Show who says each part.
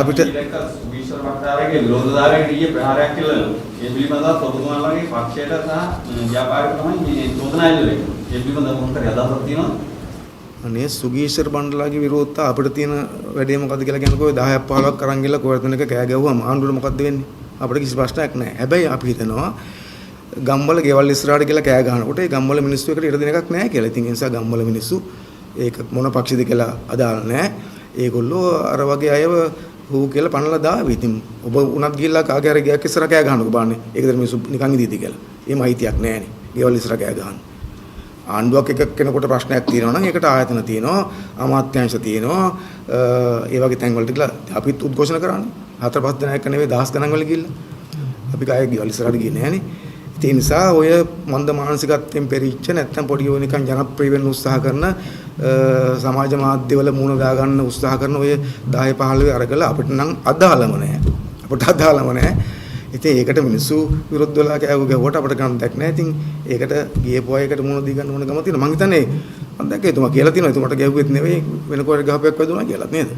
Speaker 1: අපිට
Speaker 2: විශ්ව මහතාවගේ විරෝධතාවයකට ඊයේ ප්‍රහාරයක් කියලා ඒ පිළිබඳව ඔබතුමාලගේ පක්ෂයට සහ ව්‍යාපාරික තමයි මේ චෝදනා එල්ලුවේ. ඒ පිළිබඳව මොකක්ද අදහසක් තියෙනවද?
Speaker 1: අනේ සුගීෂර් බණ්ඩලාගේ විරෝධතාව අපිට තියෙන වැඩේ මොකද්ද කියලා කියනකො 10ක් 15ක් අරන් ගිහලා කොහෙන්ද එක කෑ ගැව්වම ආණ්ඩුවට මොකද්ද වෙන්නේ? අපිට කිසි ප්‍රශ්නයක් නැහැ. හැබැයි අපි හිතනවා ගම්වල ගෙවල් ඉස්සරහට කියලා කෑ ගහනකොට ඒ ගම්වල මිනිස්සු එකට ඉඩ දෙන එකක් නැහැ කියලා. ඉතින් ඒ නිසා ගම්වල මිනිස්සු ඒක මොන පක්ෂද කියලා අදාළ නැහැ. ඒගොල්ලෝ අර වගේ අයව හූ කියලා පනලා දාවි. ඉතින් ඔබ උනත් ගිහිල්ලා කාගේ හරි ගයක් ඉස්සරහ කෑ ගහනකො බලන්නේ. ඒකද මිනිස්සු නිකන් ඉදීති කියලා. එහෙම අයිතියක් නැහැනේ. ගෙවල් ඉස්සරහ කෑ ගහන්න. ආණ්ඩුවක් එක කෙනෙකුට ප්‍රශ්නයක් තියෙනවා නම් ඒකට ආයතන තියෙනවා, අමාත්‍යාංශ තියෙනවා. ඒ වගේ තැන් වලට ගිහලා අපිත් උද්ඝෝෂණ කරන්නේ. 4-5 දෙනා එක නෙවෙයි 10 ගණන් වල ගිහිල්ලා. අපි කායේ ගෙවල් ඉස්සරහට ගියේ නැහනේ. ඒ නිසා ඔය මන්ද මානසිකත්වයෙන් පෙරිච්ච නැත්තම් පොඩි යෝ නිකන් ජනප්‍රිය වෙන්න උත්සාහ කරන සමාජ මාධ්‍යවල මුණ දා ගන්න උත්සාහ කරන ඔය 10 15 අරගල අපිට නම් අදාළම නැහැ. අපිට අදාළම නැහැ. ඉතින් ඒකට මිනිස්සු විරුද්ධ වෙලා ගැවුවට අපිට ගන්න දෙයක් නැහැ. ඉතින් ඒකට ගියපු අයකට මුණ දී ගන්න ඕන ගම තියෙනවා. මං හිතන්නේ මම දැක්කේ එතුමා කියලා තියෙනවා. එතුමාට ගැව්වෙත් නෙවෙයි වෙන කොහෙද ගහපයක් වැදුනා කියලා නේද?